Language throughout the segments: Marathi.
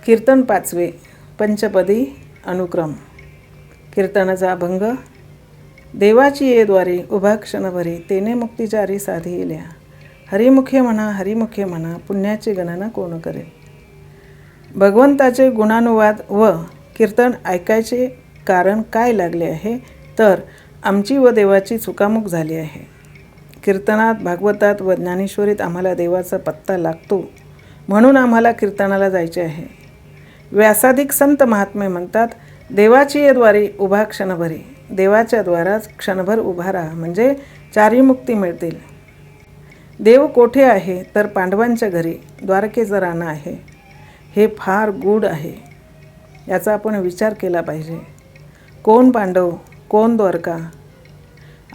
कीर्तन 5वे पंचपदी अनुक्रम. कीर्तनाचा अभंग. देवाची येद्वारी उभा क्षणभरी, तेने मुक्तिचारी साधी येल्या. हरिमुखे म्हणा हरिमुखे म्हणा, पुण्याची गणना कोण करे. भगवंताचे गुणानुवाद व कीर्तन ऐकायचे कारण काय लागले आहे, तर आमची व देवाची चुकामुक झाली आहे. कीर्तनात, भागवतात व ज्ञानेश्वरीत आम्हाला देवाचा पत्ता लागतो, म्हणून आम्हाला कीर्तनाला जायचे आहे. व्यासाधिक संत महात्मे म्हणतात, देवाची येद्वारी उभा क्षणभरी. देवाच्या द्वाराच क्षणभर उभा राहा, म्हणजे चारी मुक्ती मिळतील. देव कोठे आहे, तर पांडवांच्या घरी द्वारकेचं रान आहे. हे फार गूढ आहे, याचा आपण विचार केला पाहिजे. कोण पांडव, कोण द्वारका,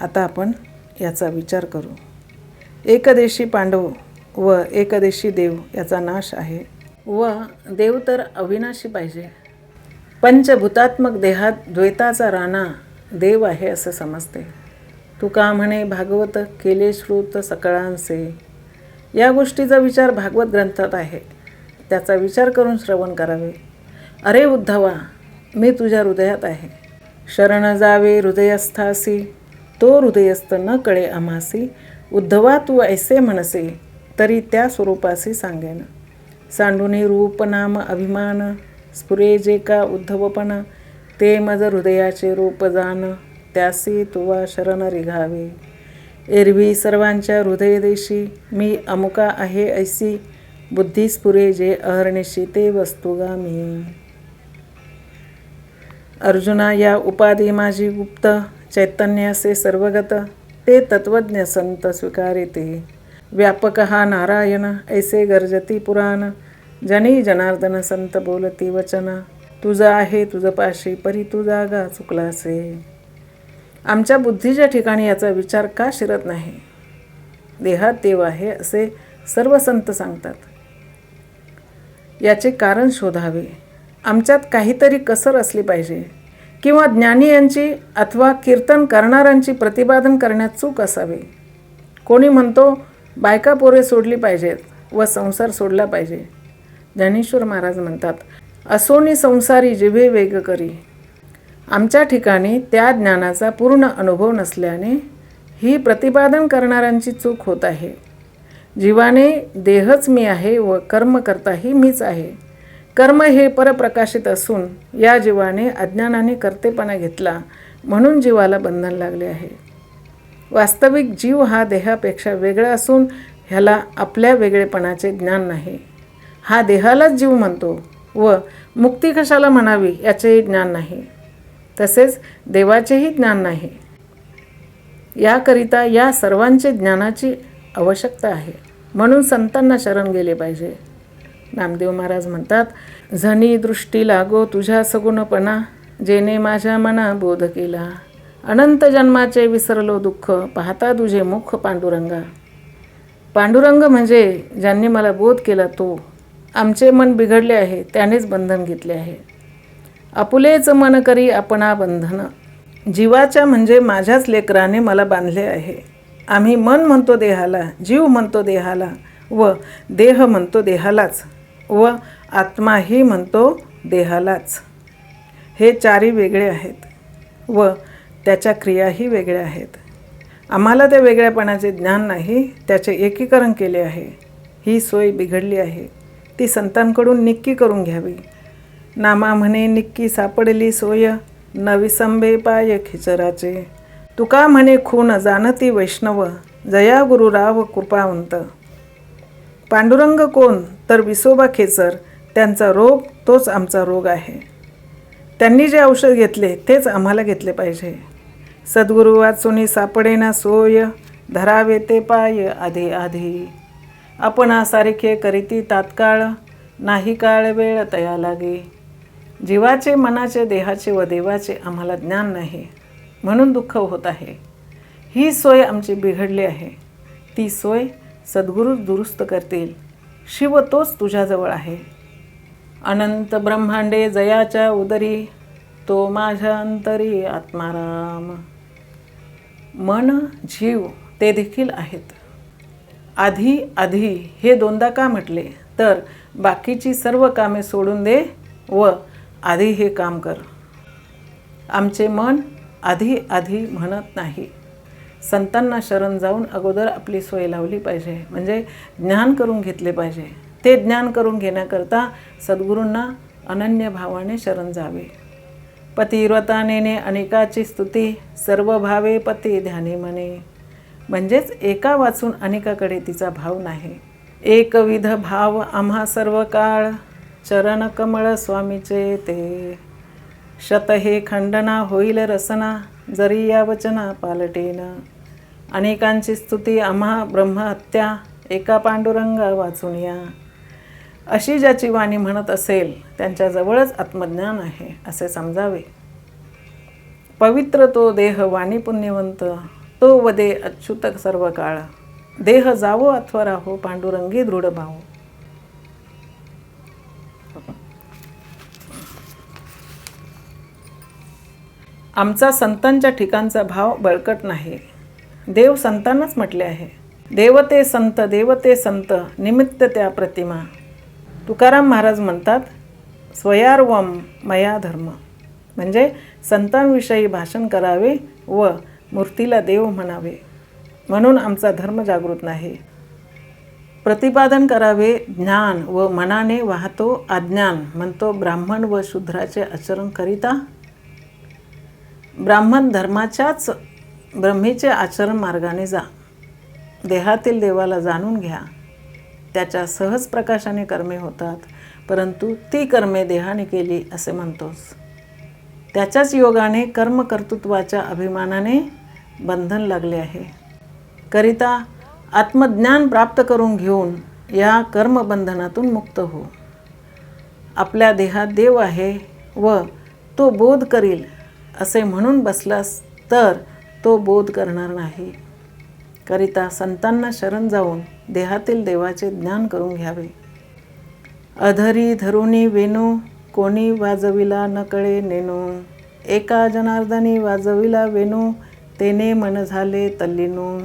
आता आपण याचा विचार करू. एकदेशी पांडव व एकदेशी देव याचा नाश आहे, व देव तर अविनाशी पाहिजे. पंचभूतात्मक देहात द्वैताचा राणा देव आहे असं समजते. तुका म्हणे भागवत केले श्रुत सकळांचे. या गोष्टीचा विचार भागवत ग्रंथात आहे, त्याचा विचार करून श्रवण करावे. अरे उद्धवा, मी तुझ्या हृदयात आहे. शरण जावे हृदयस्थासी, तो हृदयस्थ न कळे आम्हासी. उद्धवा तू ऐसे म्हणसे, तरी त्या स्वरूपासी सांगेन. सांडुनी रूप नाम अभिमान, स्फुरे जे का उद्धवपण. ते मज हृदयाचे रूप जाण, त्यासी तुवा शरण रिघावे. एरवी सर्वांच्या हृदयदेशी, मी अमुका आहे ऐसी. बुद्धी स्फुरे जे अहर्निशी, ते वस्तुगामी. अर्जुना या उपाधी माझी गुप्त, चैतन्यासे सर्वगत. ते तत्वज्ञ संत स्वीकारिते. व्यापक हा नारायण, ऐसे गर्जती पुराण. जनी जनार्दन संत बोलती वचन. तुझं आहे तुझ पाशी, परी तू जागा चुकलासे. आमच्या बुद्धीच्या ठिकाणी याचा विचार का शिरत नाही. देहात देव आहे असे सर्व संत सांगतात. याचे कारण शोधावे. आमच्यात काहीतरी कसर असली पाहिजे, किंवा ज्ञानी यांची अथवा कीर्तन करणाऱ्यांची प्रतिपादन करण्यात चूक असावी. कोणी म्हणतो बायका पोरे सोडली पाहिजेत व संसार सोडला पाहिजे. ज्ञानेश्वर महाराज म्हणतात, असोनी संसारी जिभे वेग करी. आमच्या ठिकाणी त्या ज्ञानाचा पूर्ण अनुभव नसल्याने ही प्रतिपादन करणाऱ्यांची चूक होत आहे. जीवाने देहच मी आहे व कर्म करताही मीच आहे. कर्म हे परप्रकाशित असून या जीवाने अज्ञानाने कर्तेपणा घेतला, म्हणून जीवाला बंधन लागले आहे. वास्तविक जीव हा देहापेक्षा वेगळा असून ह्याला आपल्या वेगळेपणाचे ज्ञान नाही. हा देहालाच जीव म्हणतो व मुक्ती कशाला म्हणावी याचेही ज्ञान नाही. तसेच देवाचेही ज्ञान नाही. याकरिता या सर्वांचे ज्ञानाची आवश्यकता आहे, म्हणून संतांना शरण गेले पाहिजे. नामदेव महाराज म्हणतात, झनी दृष्टी लागो तुझ्या सगुणपणा. जेने माझ्या मना बोध केला. अनंत जन्माचे विसरलो दुःख, पाहता तुझे मुख पांडुरंगा. पांडुरंग म्हणजे ज्यांनी मला बोध केला तो. आमचे मन बिघडले आहे, त्यानेच बंधन घेतले आहे. आपुलेच मन करी आपणा बंधन. जीवाच्या म्हणजे माझ्याच लेकराने मला बांधले आहे. आम्ही मन म्हणतो देहाला, जीव म्हणतो देहाला, व देह म्हणतो देहालाच, व आत्माही म्हणतो देहालाच. हे चारी वेगळे आहेत व त्याच्या क्रियाही वेगळ्या आहेत. आम्हाला त्या वेगळ्यापणाचे ज्ञान नाही, त्याचे एकीकरण केले आहे. ही सोय बिघडली आहे, ती संतांकडून निक्की करून घ्यावी. नामा म्हणे निक्की सापडली सोय, न विसंबे पाय खिचराचे. तुका म्हणे खून जाणती वैष्णव, जया गुरुराव कृपावंत. पांडुरंग कोण, तर विसोबा खेचर. त्यांचा रोग तोच आमचा रोग आहे. त्यांनी जे औषध घेतले तेच आम्हाला घेतले पाहिजे. सद्गुरु वाचुनी सापडेना सोय, धरावे ते पाय आधी आधी. आपणासारखे करीती तात्काळ, नाही काळ वेळ तया लागे. जीवाचे, मनाचे, देहाचे व देवाचे आम्हाला ज्ञान नाही, म्हणून दुःख होत आहे. ही सोय आमची बिघडली आहे. ती सोय सद्गुरू दुरुस्त करतील. शिव तोच तुझ्याजवळ आहे. अनंत ब्रह्मांडे जयाच्या उदरी, तो माझ्या अंतरी आत्माराम. मन, जीव ते देखील आहेत. आधी आधी हे दोनदा का म्हटले, तर बाकीची सर्व कामे सोडून दे व आधी हे काम कर. आमचे मन आधी आधी म्हणत नाही. संतांना शरण जाऊन अगोदर आपली सोय लावली पाहिजे, म्हणजे ज्ञान करून घेतले पाहिजे. ते ज्ञान करून घेण्याकरता सद्गुरूंना अनन्य भावाने शरण जावे. पतिव्रता नेने अनेकाची स्तुती, सर्व भावे पती ध्यानी मने. म्हणजेच एका वाचून अनेकाकडे तिचा भाव नाही. एकविध भाव आम्हा सर्व काळ, चरण कमळ स्वामीचे ते. शत हे खंडना होईल रसना, जरी या वचना पालटेन. अनेकांची स्तुती आम्हा ब्रह्महत्या, एका पांडुरंगा वाचून या. अशी ज्याची वाणी म्हणत असेल त्यांच्याजवळच आत्मज्ञान आहे असे समजावे. पवित्र तो देह वाणी पुण्यवंत, तो वदे अच्युत सर्व काळ. देह जावो अथवा राहो, पांडुरंगी दृढ भाव. आमचा संतांच्या ठिकाणचा भाव बळकट नाही. देव संतांनाच म्हटले आहे. देवते संत, देवते संत, निमित्त त्या प्रतिमा. तुकाराम महाराज म्हणतात, स्वयार्वम मया धर्म. म्हणजे संतांविषयी भाषण करावे व मूर्तीला देव म्हणावे. म्हणून आमचा धर्म जागृत नाही. प्रतिपादन करावे ज्ञान व मनाने वाहतो अज्ञान, म्हणतो ब्राह्मण व शूद्राचे आचरण करिता. ब्राह्मण धर्माच्याच ब्रह्मीचे आचरण मार्गाने जा. देहातील देवाला जाणून घ्या. त्याच्या सहज प्रकाशाने कर्मे होतात, परंतु ती कर्मे देहाने केली असे म्हणतोस. त्याच्याच योगाने कर्मकर्तृत्वाच्या अभिमानाने बंधन लागले आहे. करिता आत्मज्ञान प्राप्त करून घेऊन या कर्मबंधनातून मुक्त हो. आपल्या देहात देव आहे व तो बोध करील असे म्हणून बसलास तर तो बोध करणार नाही. करिता संतांना शरण जाऊन देहातील देवाचे ज्ञान करून घ्यावे. अधरी धरुणी वेणू, कोणी वाजविला न कळे नेणू. एका जनार्दनी वाजविला वेणू, तेने मन झाले तल्लीनू.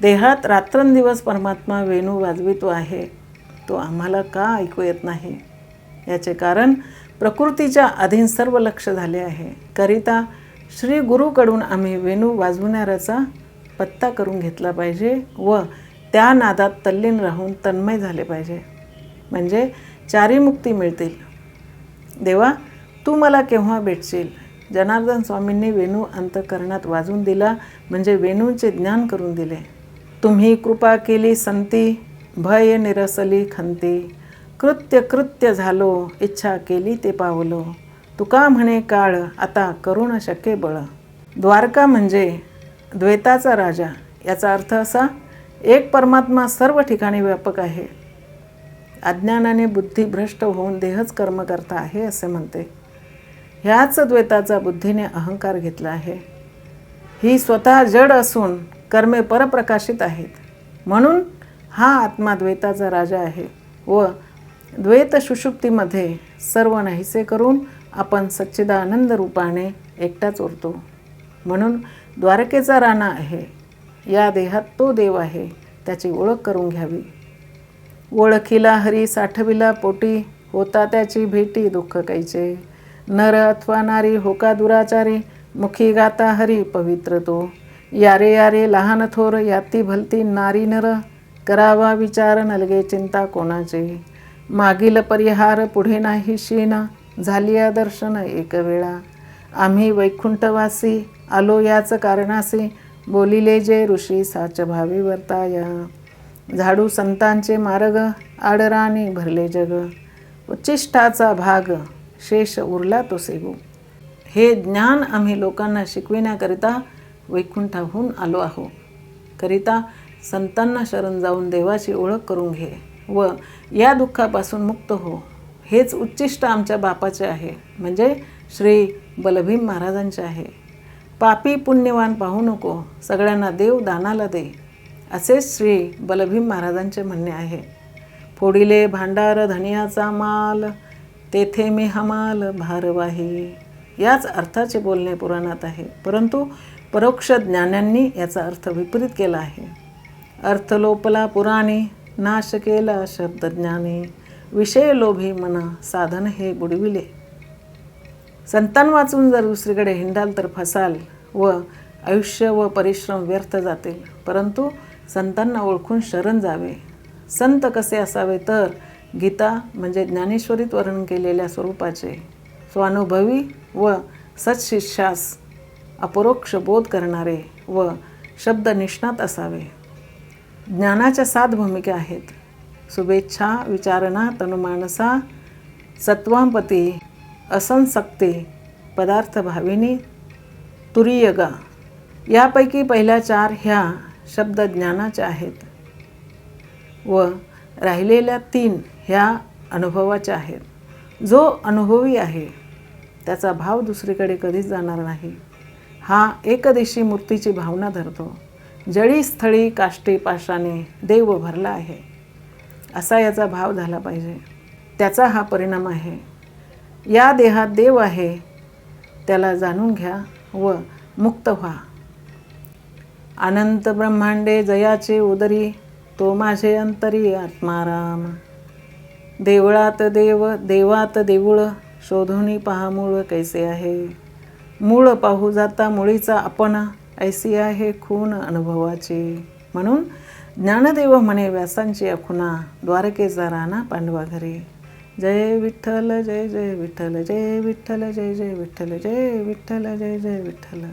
देहात रात्रंदिवस परमात्मा वेणू वाजवितो आहे, तो आम्हाला का ऐकू येत नाही? याचे कारण प्रकृतीच्या अधीन सर्व लक्ष झाले आहे. करिता श्री गुरुकडून आम्ही वेणू वाजवणाऱ्याचा पत्ता करून घेतला पाहिजे व त्या नादात तल्लीन राहून तन्मय झाले पाहिजे, म्हणजे चारी मुक्ती मिळतील. देवा, तू मला केव्हा भेटशील? जनार्दन स्वामींनी वेणू अंतःकरणात वाजून दिला, म्हणजे वेणूंचे ज्ञान करून दिले. तुम्ही कृपा केली संती, भय निरसली खंती. कृत्य कृत्य झालो, इच्छा केली ते पावलो. तुका म्हणे काळ, आता करुण शके बळ. द्वारका म्हणजे द्वैताचा राजा. याचा अर्थ असा, एक परमात्मा सर्व ठिकाणी व्यापक आहे. अज्ञानाने बुद्धी भ्रष्ट होऊन देहच कर्म करता आहे असे म्हणते. ह्याच द्वैताचा बुद्धीने अहंकार घेतला आहे. ही स्वतः जड असून कर्मे परप्रकाशित आहेत. म्हणून हा आत्मा द्वैताचा राजा आहे व द्वैत सुषुप्तीमध्ये सर्व नाहीसे करून आपण सच्चिदानंद रूपाने एकटाच उरतो. म्हणून द्वारकेचा राणा आहे. या देहात तो देव आहे, त्याची ओळख करून घ्यावी. ओळखीला हरी साठविला पोटी, होता त्याची भेटी दुःख कैचे. नर अथवा नारी होका दुराचारी, मुखी गाता हरी पवित्र तो. यारे यारे लहान थोर, याती भलती नारी नर. करावा विचार नलगे चिंता कोणाचे. मागील परिहार पुढे नाही शीन, झालिया दर्शन एक वेळा. आम्ही वैकुंठवासी आलो याच कारणासी, बोलिले जे ऋषी साच भावी वर्ताया. झाडू संतांचे मार्ग, आडराणी भरले जग. उच्चिष्टाचा भाग, शेष उरला तो सेवू. हे ज्ञान आम्ही लोकांना शिकविण्याकरिता वैकुंठाहून आलो आहो. करिता संतांना शरण जाऊन देवाची ओळख करून घे व या दुःखापासून मुक्त हो. हेच उच्चिष्ट आमच्या बापाचे आहे, म्हणजे श्री बलभीम महाराजांचे आहे. पापी पुण्यवान पाहू नको, सगळ्यांना देव दानाला दे, असेच श्री बलभीम महाराजांचे म्हणणे आहे. फोडिले भांडार धनियाचा माल, तेथे मी हमाल भारवाही. याच अर्थाचे बोलणे पुराणात आहे, परंतु परोक्ष ज्ञानांनी याचा अर्थ विपरीत केला आहे. अर्थ लोपला पुराणी, नाश केला शब्दज्ञाने, विषय लोभी मन साधन हे बुडविले. संतान वाचून जर दुसरीकडे हिंडाल तर फसाल व आयुष्य व परिश्रम व्यर्थ जातील. परंतु संतांना ओळखून शरण जावे. संत कसे असावे तर गीता म्हणजे ज्ञानेश्वरीत वर्णन केलेल्या स्वरूपाचे, स्वानुभवी व सत्शिष्यास अपरोक्ष बोध करणारे व शब्द निष्णात असावे. ज्ञानाच्या 7 भूमिका आहेत. शुभेच्छा, विचारणा, तनुमानसा, सत्वांपती, असंसक्ती, पदार्थ भाविनी, तुरीयगा. यापैकी पहिल्या 4 ह्या शब्द ज्ञानाच्या आहेत व राहिलेल्या 3 ह्या अनुभवाच्या आहेत. जो अनुभवी आहे त्याचा भाव दुसरीकडे कधीच जाणार नाही. हा एकदेशी मूर्तीची भावना धरतो. जळी स्थळी काष्टी पाशाने देव भरला आहे असा याचा भाव झाला पाहिजे. त्याचा हा परिणाम आहे. या देहात देव आहे त्याला जाणून घ्या व मुक्त व्हा. अनंत ब्रह्मांडे जयाचे उदरी, तो माझे अंतरी आत्माराम. देवळात देव देवात देऊळ, शोधून पहा मूळ कैसे आहे. मूळ पाहू जाता मुळीचा आपण, ऐसी आहे खून अनुभवाची. म्हणून ज्ञानदेव म्हणे व्यासांची अखुना, द्वारकेचा राणा पांडवा घरी. जय विठ्ठल जय जय विठ्ठल, जय विठ्ठल जय जय विठ्ठल, जय विठ्ठल जय जय विठ्ठल.